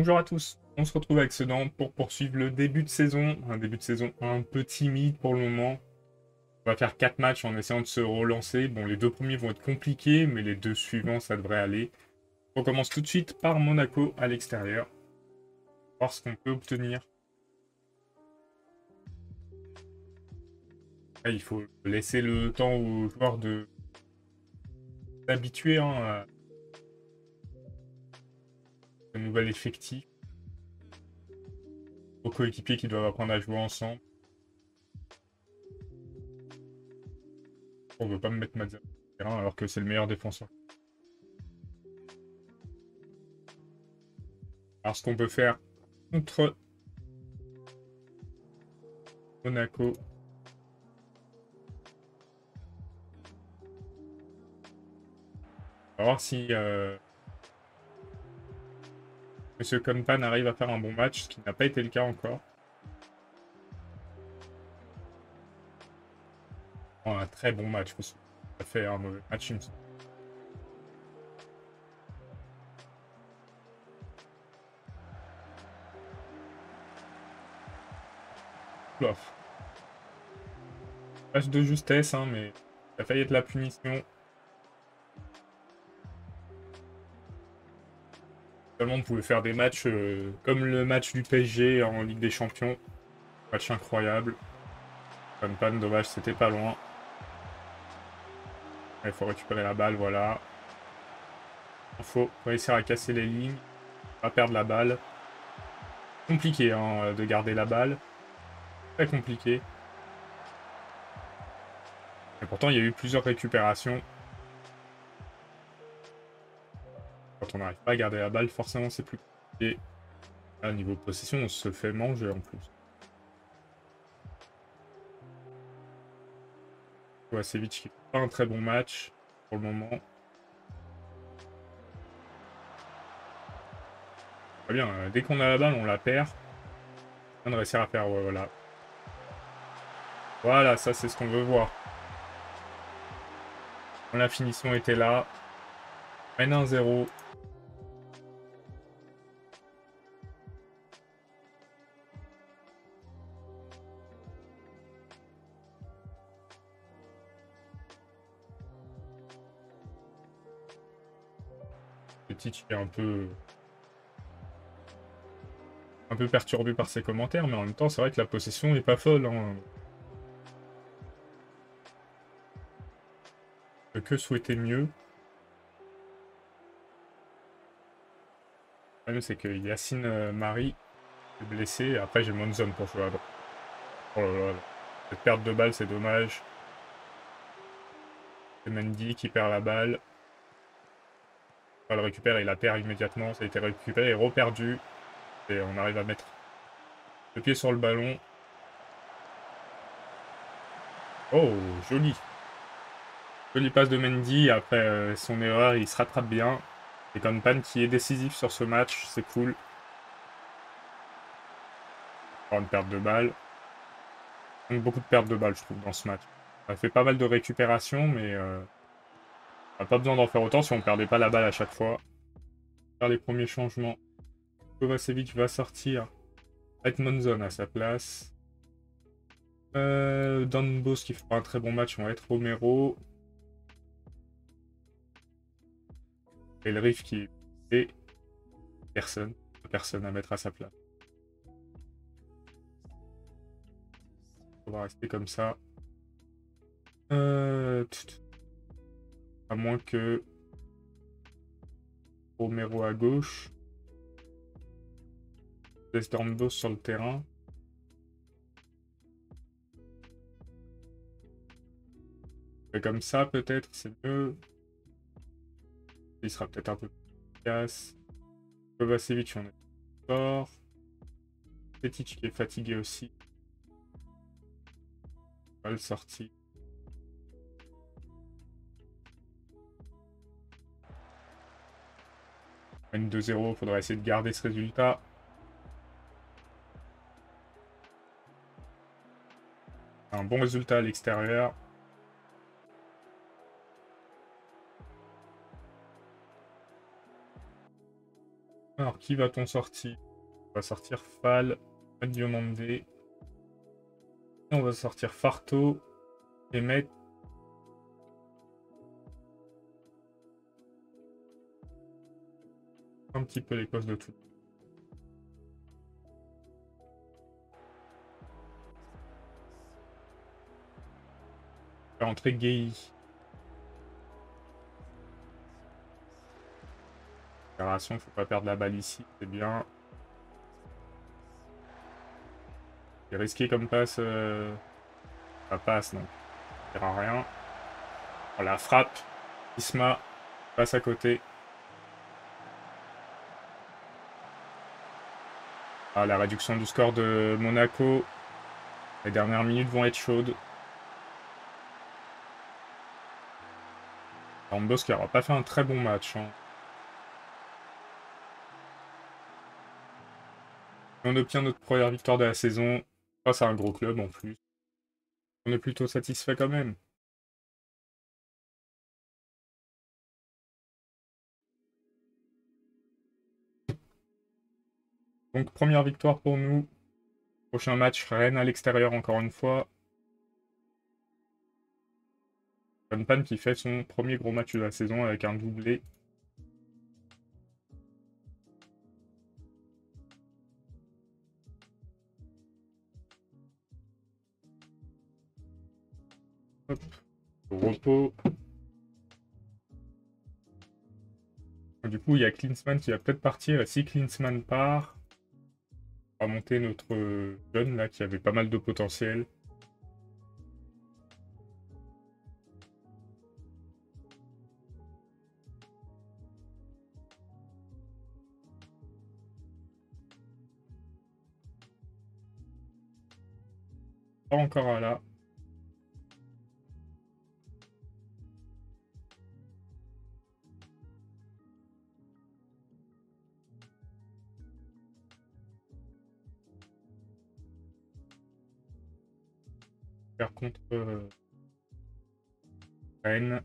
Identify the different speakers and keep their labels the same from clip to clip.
Speaker 1: Bonjour à tous, on se retrouve avec Sedan pour poursuivre le début de saison. Un début de saison un peu timide pour le moment. On va faire 4 matchs en essayant de se relancer. Bon, les 2 premiers vont être compliqués, mais les 2 suivants, ça devrait aller. On commence tout de suite par Monaco à l'extérieur. Voir ce qu'on peut obtenir. Là, il faut laisser le temps aux joueurs de s'habituer à ce nouvel effectif. Aux coéquipiers qui doivent apprendre à jouer ensemble. On veut pas me mettre Mazza sur le terrain alors que c'est le meilleur défenseur. Alors ce qu'on peut faire contre Monaco. On va voir si Monsieur Compan arrive à faire un bon match, ce qui n'a pas été le cas encore. Oh, un très bon match, monsieur. Ça fait un mauvais match, il me semble. Oula. Match de justesse, hein, mais ça a failli être la punition. Seulement, on pouvait faire des matchs comme le match du PSG en Ligue des Champions. Match incroyable. Compan, dommage, c'était pas loin. Il faut récupérer la balle, voilà. Il faut réussir à casser les lignes. Pas perdre la balle. Compliqué hein, de garder la balle. Très compliqué. Et pourtant, il y a eu plusieurs récupérations. Quand on n'arrive pas à garder la balle, forcément, c'est plus compliqué. Là, niveau possession, on se fait manger en plus. Kovacevic qui fait pas un très bon match pour le moment. Très bien, dès qu'on a la balle, on la perd. On vient de réussir à faire, ouais, voilà. Voilà, ça c'est ce qu'on veut voir. La finition était là. Mène 1-0. Petit qui est un peu perturbé par ses commentaires, mais en même temps, c'est vrai que la possession n'est pas folle. Hein. Que souhaiter mieux? Le problème, c'est que Yacine Marie est blessé. Après, j'ai Monzon pour jouer à droite. Oh là là. Cette perte de balle, c'est dommage. C'est Mendy qui perd la balle. On le récupère, il la perd immédiatement. Ça a été récupéré et reperdu. Et on arrive à mettre le pied sur le ballon. Oh, joli. Jolie passe de Mendy. Après son erreur, il se rattrape bien. Et Compan qui est décisif sur ce match, c'est cool. Encore une perte de balle. Donc beaucoup de pertes de balles, je trouve, dans ce match. On a fait pas mal de récupérations, mais on n'a pas besoin d'en faire autant si on perdait pas la balle à chaque fois. Faire les premiers changements. Kovacevic va sortir. Monzon à sa place. Don Bos qui fera un très bon match, on va être Romero. Et le Riff qui est personne. Personne à mettre à sa place. On va rester comme ça. À moins que Romero à gauche. Laisse Dornbos sur le terrain. Et comme ça, peut-être, c'est mieux. Il sera peut-être un peu plus efficace. Kovacevic, on est fort. Petit qui est fatigué aussi. Mal sorti. Mène 2-0, il faudra essayer de garder ce résultat. Un bon résultat à l'extérieur. Alors, qui va-t-on sortir? On va sortir Fall, Diomande. Et on va sortir Farto et mettre un petit peu l'Écosse de tout. Faire entrer Gay. Opération, faut pas perdre la balle ici, c'est bien. C'est risqué comme passe. Ça passe, donc ça sert à rien. Voilà, frappe. Isma passe à côté. Ah, la réduction du score de Monaco. Les dernières minutes vont être chaudes. Rambos qui n'aura pas fait un très bon match. Hein. On obtient notre première victoire de la saison. Face à un gros club en plus. On est plutôt satisfait quand même. Donc première victoire pour nous. Prochain match, Rennes à l'extérieur encore une fois. Van Pan qui fait son premier gros match de la saison avec un doublé. Hop, au repos. Du coup, il y a Klinsmann qui va peut-être partir. Et si Klinsmann part, on va monter notre jeune là qui avait pas mal de potentiel. Pas encore à là. Faire contre Rennes.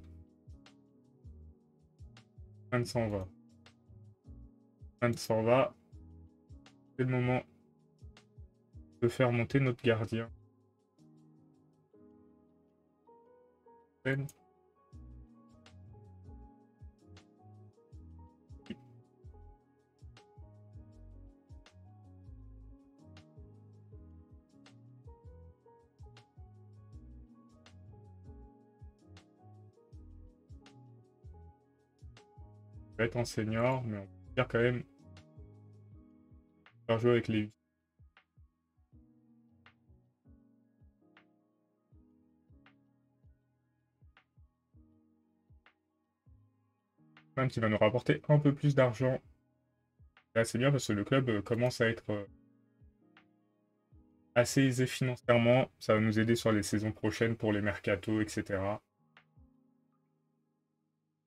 Speaker 1: Rennes s'en va. Rennes s'en va. C'est le moment de faire monter notre gardien. Rennes. Va être en senior, mais on peut faire quand même faire jouer avec les. Même qui va nous rapporter un peu plus d'argent. Là, c'est bien parce que le club commence à être assez aisé financièrement. Ça va nous aider sur les saisons prochaines pour les mercatos, etc.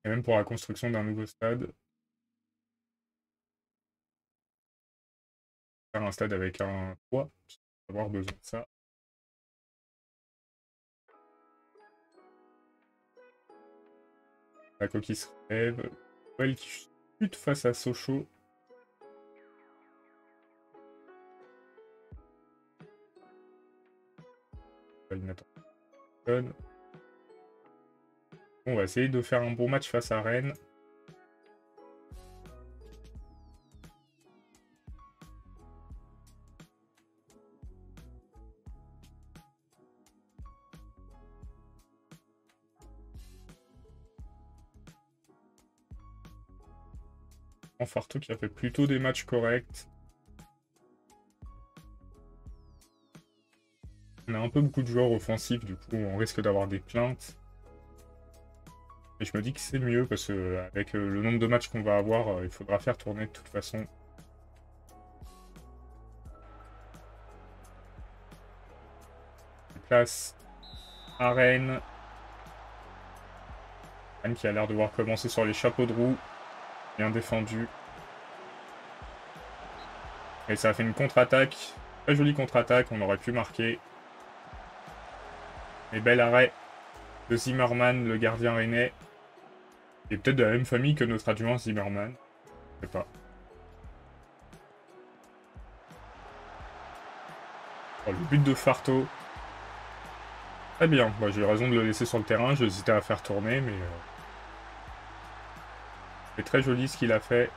Speaker 1: Et même pour la construction d'un nouveau stade. Faire un stade avec un toit, on va avoir besoin de ça. La coquille se relève. Well qui chute face à Sochaux. On va essayer de faire un bon match face à Rennes. Farto qui a fait plutôt des matchs corrects. On a un peu beaucoup de joueurs offensifs, du coup on risque d'avoir des plaintes. Et je me dis que c'est mieux parce que avec le nombre de matchs qu'on va avoir, il faudra faire tourner de toute façon. Place à Rennes. Rennes qui a l'air de devoir commencer sur les chapeaux de roue. Bien défendu. Et ça a fait une contre-attaque. Très jolie contre-attaque, on aurait pu marquer. Et bel arrêt de Zimmerman, le gardien rennais. Et peut-être de la même famille que notre adjoint Zimmerman. Je sais pas. But de Farto. Très bien. Bah, j'ai eu raison de le laisser sur le terrain. J'hésitais à faire tourner, mais c'est très joli ce qu'il a fait.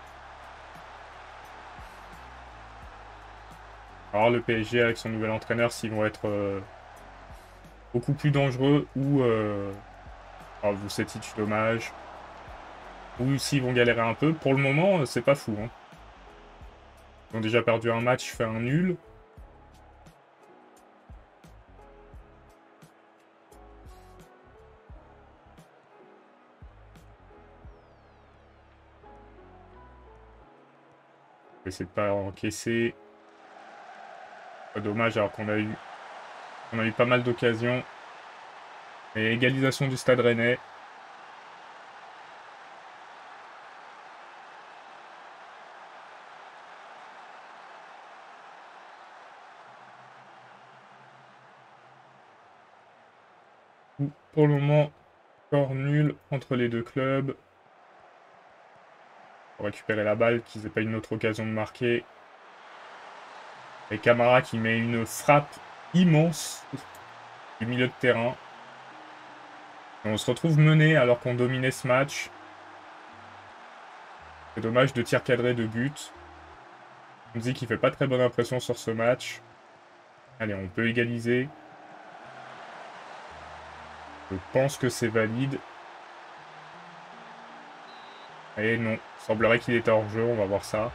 Speaker 1: Alors le PSG avec son nouvel entraîneur, s'ils vont être beaucoup plus dangereux ou alors, Vucetich, dommage. Ou s'ils vont galérer un peu. Pour le moment, c'est pas fou. Hein. Ils ont déjà perdu un match, fait un nul. On va essayer de pas encaisser. Dommage alors on a eu pas mal d'occasions. Et égalisation du Stade Rennais. Pour le moment, score nul entre les deux clubs. Pour récupérer la balle, qu'ils n'aient pas une autre occasion de marquer. Et Camara qui met une frappe immense du milieu de terrain. Et on se retrouve mené alors qu'on dominait ce match. C'est dommage de tir cadré de but. On dit qu'il fait pas très bonne impression sur ce match. Allez, on peut égaliser. Je pense que c'est valide. Et non, il semblerait qu'il était hors jeu, on va voir ça.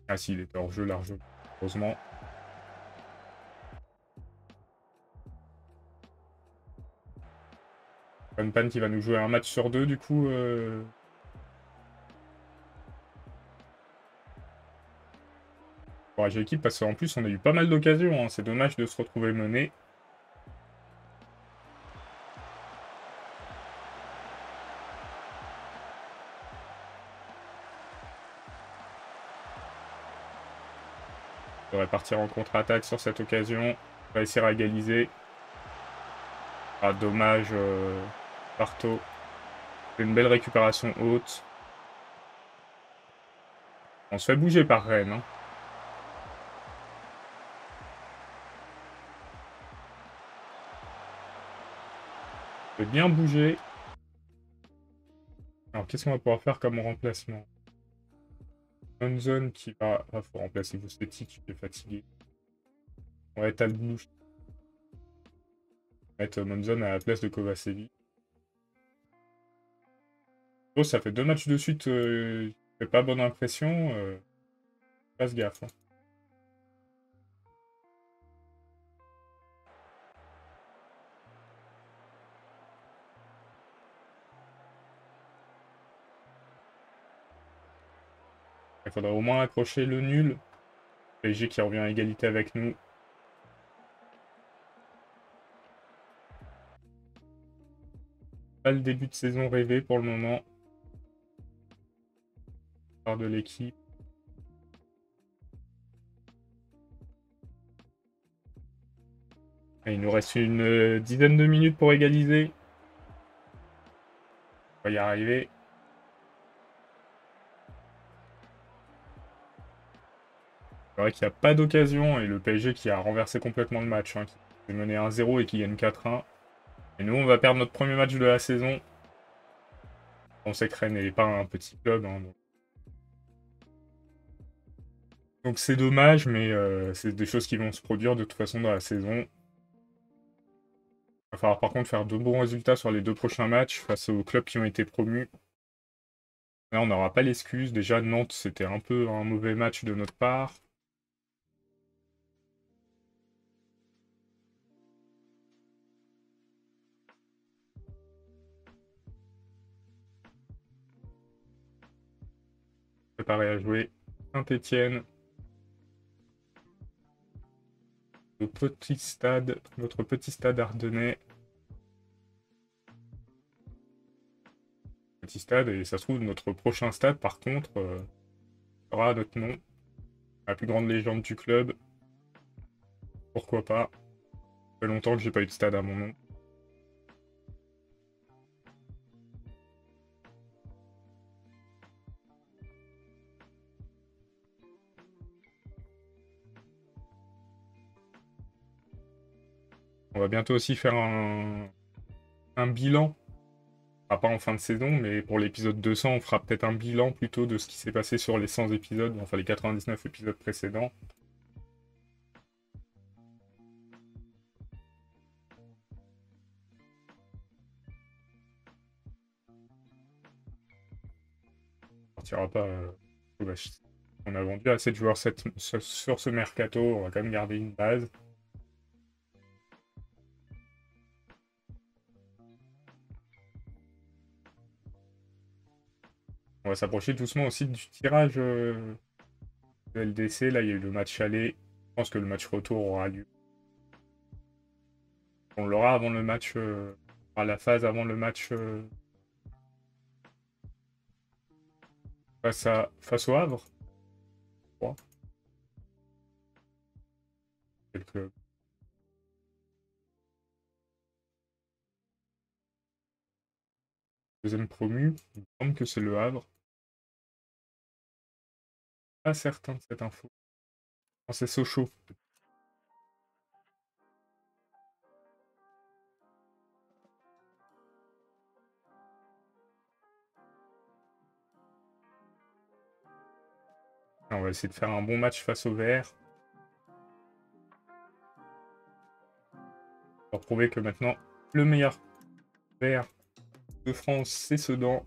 Speaker 1: Ah si, il était hors jeu largement, heureusement. Pan qui va nous jouer un match sur deux, du coup. Courage équipe, parce qu'en plus, on a eu pas mal d'occasions. Hein. C'est dommage de se retrouver mené. On devrait partir en contre-attaque sur cette occasion. On va essayer à égaliser. Ah, dommage, Barto. C'est une belle récupération haute. On se fait bouger par Rennes. Hein. On fait bien bouger. Alors, qu'est-ce qu'on va pouvoir faire comme remplacement? Monzon qui va... Ah, faut remplacer Vucetich, il est fatigué. On va être Albuch. On va mettre Monzon à la place de Kovacevic. Oh, ça fait 2 matchs de suite, fait pas bonne impression. Passe gaffe. Hein. Il faudra au moins accrocher le nul. PSG qui revient à égalité avec nous. Pas le début de saison rêvé pour le moment. Part de l'équipe. Il nous reste une dizaine de minutes pour égaliser. On va y arriver. C'est vrai qu'il n'y a pas d'occasion et le PSG qui a renversé complètement le match. Hein, qui est mené 1-0 et qui gagne 4-1. Et nous, on va perdre notre premier match de la saison. On sait que Rennes n'est pas un petit club. Hein, donc c'est dommage, mais c'est des choses qui vont se produire de toute façon dans la saison. Il va falloir par contre faire de bons résultats sur les 2 prochains matchs face aux clubs qui ont été promus. Là, on n'aura pas l'excuse. Déjà, Nantes, c'était un peu un mauvais match de notre part. Préparé à jouer Saint-Étienne. Notre petit stade ardennais. Petit stade, et ça se trouve, notre prochain stade, par contre, sera notre nom. La plus grande légende du club. Pourquoi pas. Ça fait longtemps que j'ai pas eu de stade à mon nom. On va bientôt aussi faire un bilan. Pas en fin de saison, mais pour l'épisode 200, on fera peut-être un bilan plutôt de ce qui s'est passé sur les 100 épisodes, enfin les 99 épisodes précédents. On partira pas. On a vendu assez de joueurs sur ce mercato, on va quand même garder une base. On va s'approcher doucement aussi du tirage de LDC. Là, il y a eu le match aller. Je pense que le match retour aura lieu. On l'aura avant le match, à la phase avant le match face au Havre. Je crois. Quelques... Deuxième promu, il me semble que c'est le Havre. Pas certain de cette info. Non, c'est Sochaux. On va essayer de faire un bon match face au VR. Pour prouver que maintenant, le meilleur VR de France, c'est Sedan.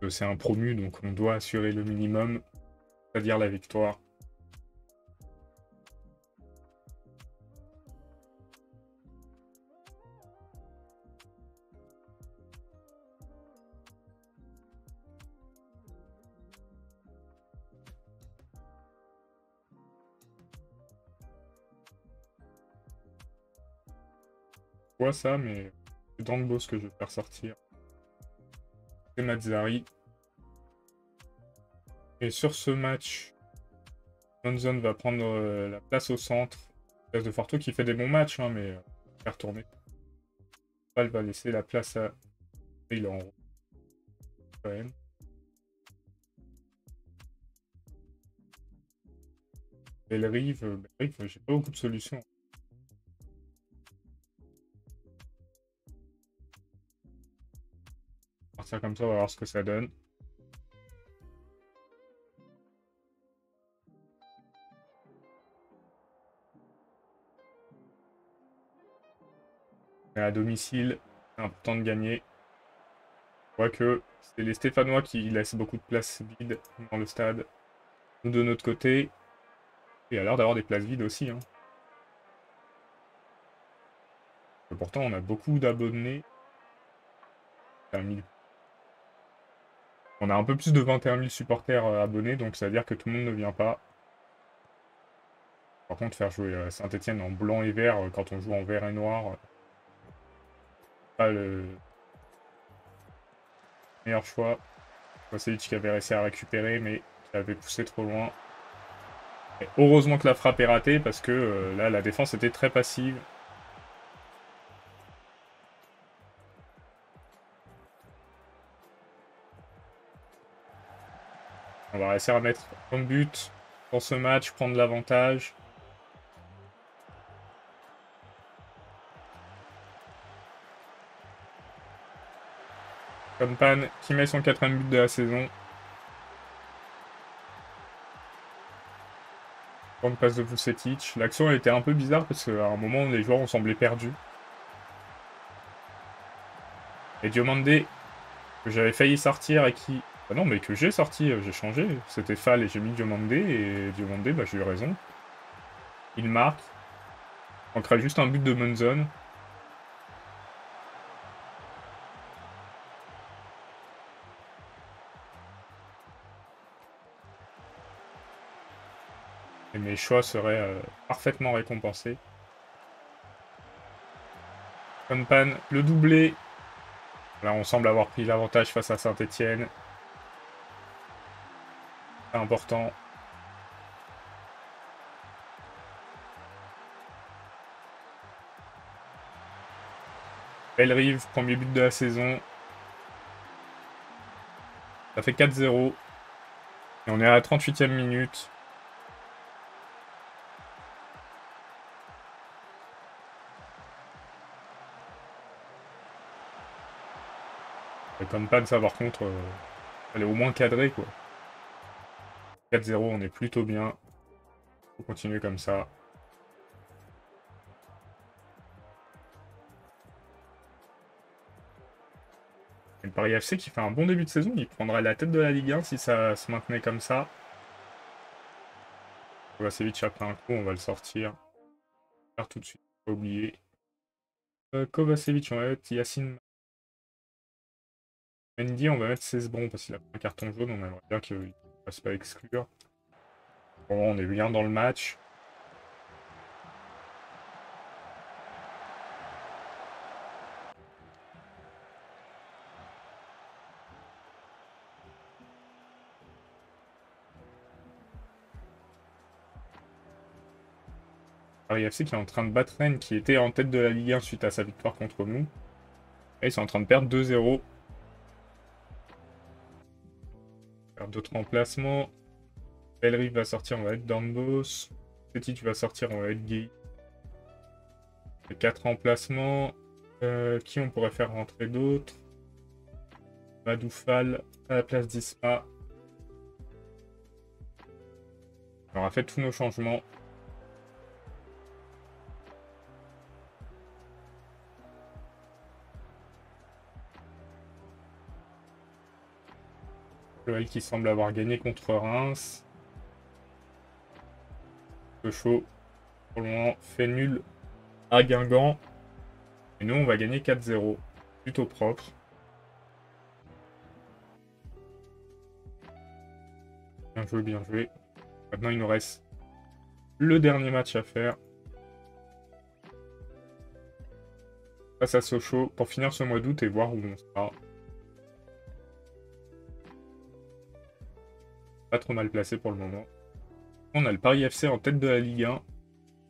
Speaker 1: C'est un promu, donc on doit assurer le minimum, c'est-à-dire la victoire. Je vois ça, mais c'est dans le boss que je vais faire sortir. C'est Mazzari. Et sur ce match, Johnson va prendre la place au centre. Place de Forto qui fait des bons matchs, hein, mais faire tourner. Elle va laisser la place à... Il est en haut. Quand même. Bellerive, j'ai pas beaucoup de solutions. Partir comme ça, on va voir ce que ça donne. Mais à domicile, c'est important de gagner. On voit que c'est les Stéphanois qui laissent beaucoup de places vides dans le stade. Nous, de notre côté, il a l'air d'avoir des places vides aussi. Hein. Et pourtant, on a beaucoup d'abonnés. On a un peu plus de 21 000 supporters abonnés, donc ça veut dire que tout le monde ne vient pas. Par contre, faire jouer Saint-Etienne en blanc et vert quand on joue en vert et noir, pas le meilleur choix. Vasilic qui avait réussi à récupérer, mais qui avait poussé trop loin. Et heureusement que la frappe est ratée, parce que là, la défense était très passive. On va réussir à mettre un but dans ce match, prendre l'avantage. Compan qui met son 4e but de la saison. Grande passe de Vucetic. L'action était un peu bizarre parce qu'à un moment, les joueurs ont semblé perdus. Et Diomandé, que j'avais failli sortir et qui... Ah non, mais que j'ai sorti, j'ai changé. C'était Fall et j'ai mis Diomandé. Et Diomandé, bah, j'ai eu raison. Il marque. On crée juste un but de Munzon. Et mes choix seraient parfaitement récompensés. Compan, le doublé. Là, on semble avoir pris l'avantage face à Saint-Etienne. C'est important. Bellerive, premier but de la saison. Ça fait 4-0. Et on est à la 38e minute. Et comme pas de ça, par contre, elle est au moins cadrée, quoi. 4-0, on est plutôt bien. Faut continuer comme ça. Et le Paris FC qui fait un bon début de saison, il prendrait la tête de la Ligue 1 si ça se maintenait comme ça. Kovacevic après un coup, on va le sortir. Faire tout de suite, pas oublier. Kovacevic, on va mettre Yacine Mendy, on va mettre Cesbron parce qu'il a pris un carton jaune, on aimerait bien qu'il ne fasse pas exclure. Bon, on est bien dans le match. Paris FC qui est en train de battre Rennes, qui était en tête de la Ligue 1 suite à sa victoire contre nous. Et ils sont en train de perdre 2-0. Faire d'autres remplacements. Bellerive va sortir, on va être Dambos. Petit, tu vas sortir, on va être Gay. 4 remplacements. Qui on pourrait faire rentrer d'autres? Madoufal à la place d'Isma. On aura fait tous nos changements. Joël qui semble avoir gagné contre Reims. Peu chaud. Pour le moment, fait nul à Guingamp. Et nous, on va gagner 4-0. Plutôt propre. Bien joué, bien joué. Maintenant, il nous reste le dernier match à faire. Face à Sochaux pour finir ce mois d'août et voir où on sera. Pas trop mal placé pour le moment. On a le Paris FC en tête de la Ligue 1.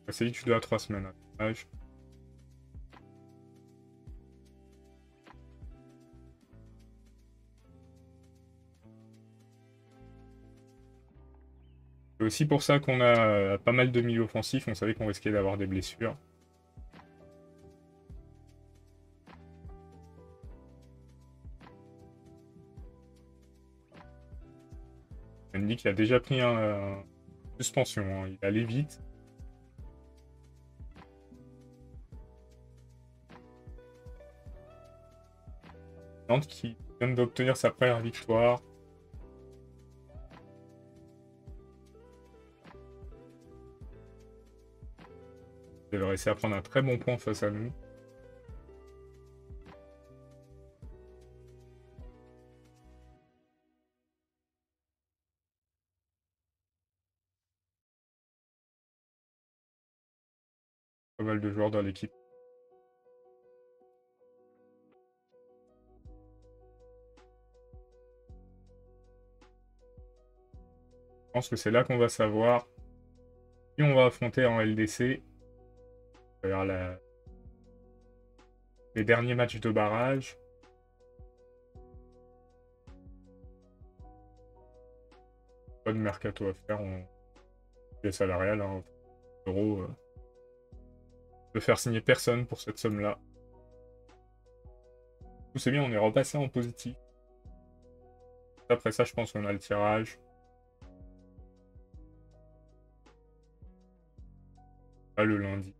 Speaker 1: C'est vite, tu dois à 3 semaines. Dommage. C'est aussi pour ça qu'on a pas mal de milieux offensifs. On savait qu'on risquait d'avoir des blessures. Mendy qui a déjà pris une suspension. Hein. Il allait vite. Nantes qui vient d'obtenir sa première victoire. Il devrait réussir à prendre un très bon point face à nous. Pas mal de joueurs dans l'équipe. Je pense que c'est là qu'on va savoir qui on va affronter en LDC. Les derniers matchs de barrage. Pas de mercato à faire. On est salarial. Hein. Euros. De faire signer personne pour cette somme-là. Tout c'est bien, on est repassé en positif. Après ça, je pense qu'on a le tirage. Pas le lundi.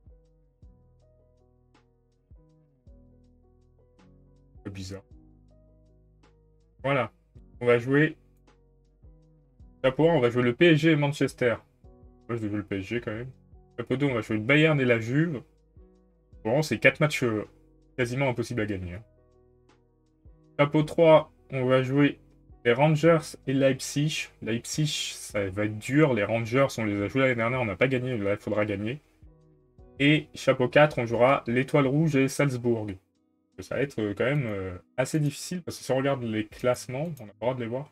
Speaker 1: C'est bizarre. Voilà. On va jouer. Chapeau 1, on va jouer le PSG et Manchester. Moi, je vais jouer le PSG quand même. Chapeau 2, on va jouer le Bayern et la Juve. Bon, c'est 4 matchs quasiment impossibles à gagner. Hein. Chapeau 3, on va jouer les Rangers et Leipzig. Leipzig, ça va être dur. Les Rangers, on les a joués l'année dernière, on n'a pas gagné. Là, il faudra gagner. Et chapeau 4, on jouera l'Étoile Rouge et Salzbourg. Ça va être quand même assez difficile parce que si on regarde les classements, on a le droit de les voir.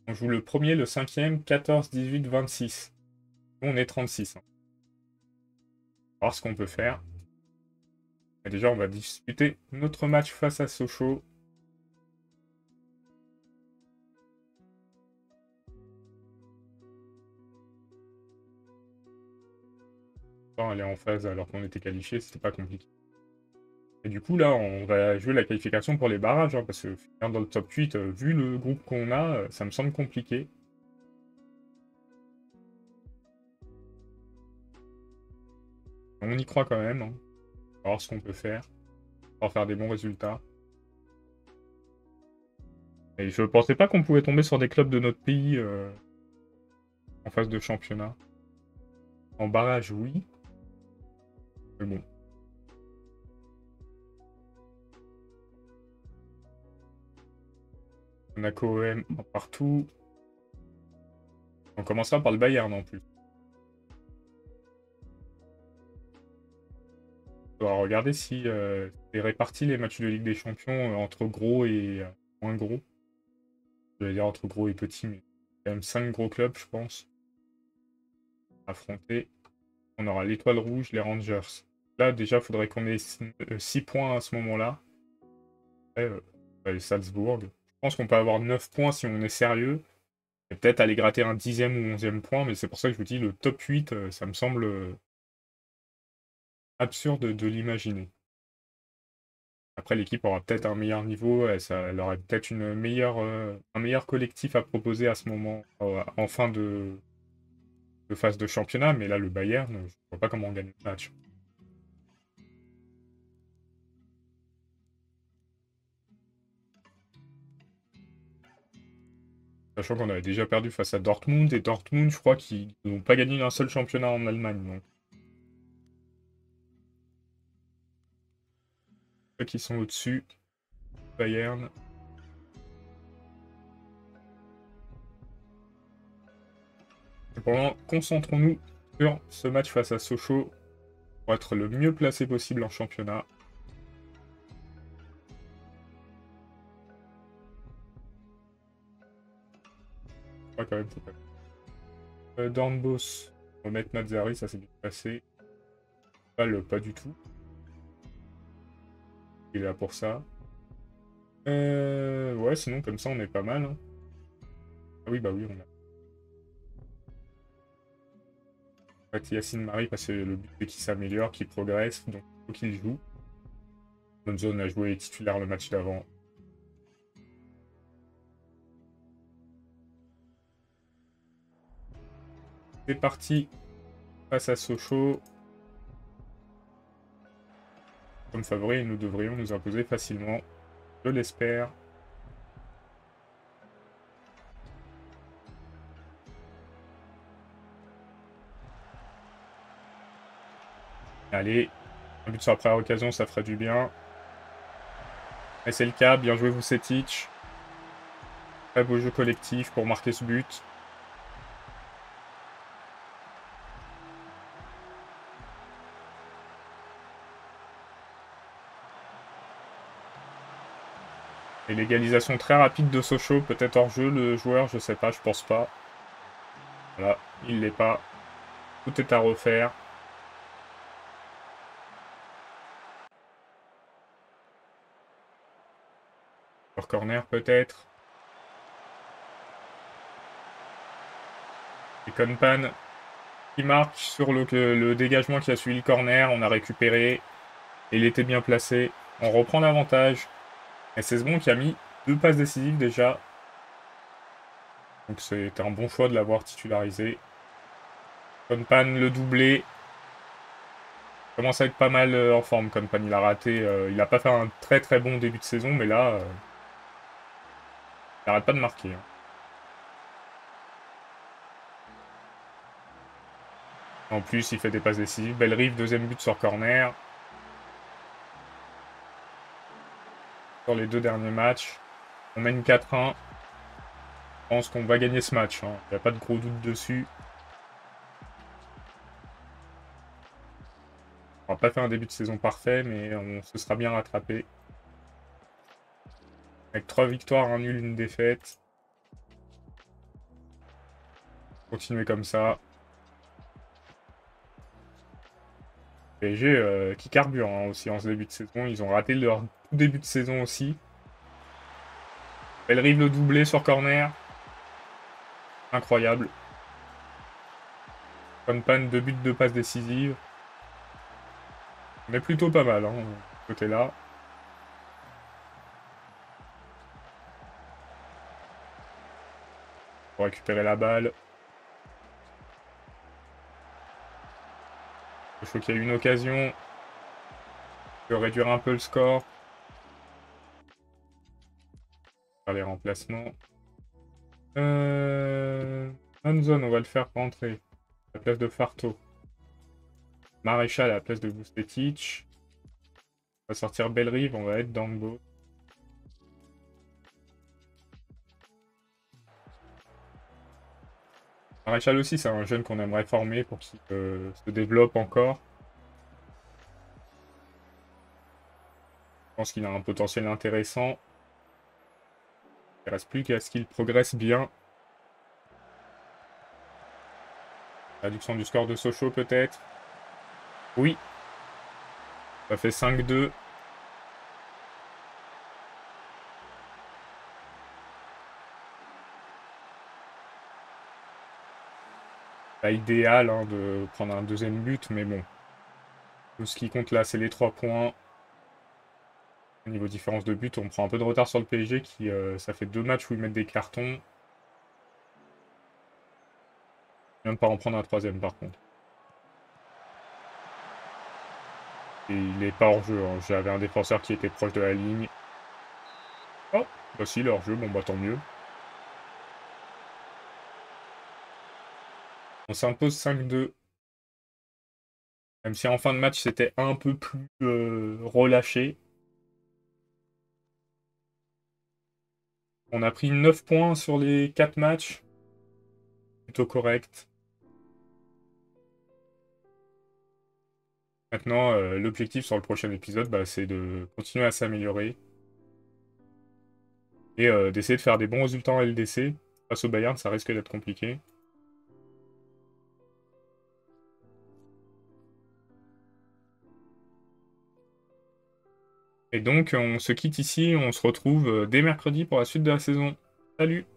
Speaker 1: On joue le premier, le cinquième, 14, 18, 26. Nous, on est 36. Hein. On va voir ce qu'on peut faire. Et déjà, on va disputer notre match face à Sochaux. Aller en phase alors qu'on était qualifié, c'était pas compliqué. Et du coup, là, on va jouer la qualification pour les barrages, hein, parce que finir dans le top 8, vu le groupe qu'on a, ça me semble compliqué. On y croit quand même. Hein. On va voir ce qu'on peut faire pour faire des bons résultats. Et je pensais pas qu'on pouvait tomber sur des clubs de notre pays en phase de championnat. En barrage, oui. Mais bon. On a OM partout. On commencera par le Bayern en plus. On va regarder si c'est réparti les matchs de Ligue des Champions entre gros et moins gros. Je vais dire entre gros et petits, mais quand même 5 gros clubs, je pense. Affronter. On aura l'Étoile Rouge, les Rangers. Là, déjà, il faudrait qu'on ait 6 points à ce moment-là. Salzbourg. Je pense qu'on peut avoir 9 points si on est sérieux. Et peut-être aller gratter un 10e ou 11e point, mais c'est pour ça que je vous dis, le top 8, ça me semble absurde de l'imaginer. Après, l'équipe aura peut-être un meilleur niveau, elle aurait peut-être un meilleur collectif à proposer à ce moment, en fin de phase de championnat, mais là, le Bayern, je ne vois pas comment on gagne le match. Sachant qu'on avait déjà perdu face à Dortmund, et Dortmund, je crois qu'ils n'ont pas gagné un seul championnat en Allemagne. Donc. Ceux qui sont au-dessus, Bayern. Et pour le moment, concentrons-nous sur ce match face à Sochaux pour être le mieux placé possible en championnat. Je crois quand même que c'est pas... Dornbos, on va mettre Mazzari, ça s'est bien passé. Pas du tout. Il est là pour ça. Ouais, sinon comme ça on est pas mal. Hein. Ah oui, bah oui, on a. En fait, Yacine Marie, parce que le but c'est qu'il s'améliore, qu'il progresse, donc il faut qu'il joue. Bonzone a joué titulaire le match d'avant. C'est parti face à Sochaux. Comme favori, nous devrions nous imposer facilement. Je l'espère. Allez, un but sur la première occasion, ça ferait du bien. Et c'est le cas, bien joué Vucetic. Très beau jeu collectif pour marquer ce but. Et l'égalisation très rapide de Sochaux, peut-être hors jeu le joueur, je sais pas, je pense pas. Voilà, il l'est pas. Tout est à refaire. Sur corner peut-être. Et Konpan qui marque sur le dégagement qui a suivi le corner. On a récupéré. Et il était bien placé. On reprend l'avantage. Et c'est Cesbon qui a mis 2 passes décisives déjà. Donc c'était un bon choix de l'avoir titularisé. Konpan le doublé. Commence à être pas mal en forme. Konpan, il a raté. Il n'a pas fait un très très bon début de saison, mais là, il n'arrête pas de marquer. Hein. En plus, il fait des passes décisives. Bellerive, deuxième but sur corner. Sur les 2 derniers matchs. On mène 4-1. Je pense qu'on va gagner ce match. Hein. Il n'y a pas de gros doute dessus. On n'a pas fait un début de saison parfait, mais on se sera bien rattrapé. Avec 3 victoires, un nul, une défaite. Continuer comme ça. PSG qui carbure hein, aussi en ce début de saison. Ils ont raté leur tout début de saison aussi. Bellerive le doublé sur corner. Incroyable. Bonne panne, 2 buts, 2 passes décisives. On est plutôt pas mal, hein, de ce côté-là. Pour récupérer la balle. Je crois qu'il y a eu une occasion de réduire un peu le score. Faire les remplacements. Hanson, on va le faire rentrer. À la place de Farto. Maréchal à la place de Vucetich. On va sortir Bellerive, on va être Dangbo. Maréchal aussi, c'est un jeune qu'on aimerait former pour qu'il se développe encore. Je pense qu'il a un potentiel intéressant. Il ne reste plus qu'à ce qu'il progresse bien. Réduction du score de Sochaux peut-être. Oui. Ça fait 5-2. Pas idéal hein, de prendre un deuxième but, mais bon. Tout ce qui compte là, c'est les 3 points. Au niveau différence de but, on prend un peu de retard sur le PSG qui, ça fait 2 matchs où ils mettent des cartons. Il vient de pas en prendre un troisième par contre. Et il n'est pas hors jeu. Hein. J'avais un défenseur qui était proche de la ligne. Oh, bah si, leur jeu, bon bah tant mieux. On s'impose 5-2. Même si en fin de match, c'était un peu plus relâché. On a pris 9 points sur les 4 matchs. Plutôt correct. Maintenant, l'objectif sur le prochain épisode, bah, c'est de continuer à s'améliorer. Et d'essayer de faire des bons résultats en LDC. Face au Bayern, ça risque d'être compliqué. Et donc, on se quitte ici. On se retrouve dès mercredi pour la suite de la saison. Salut!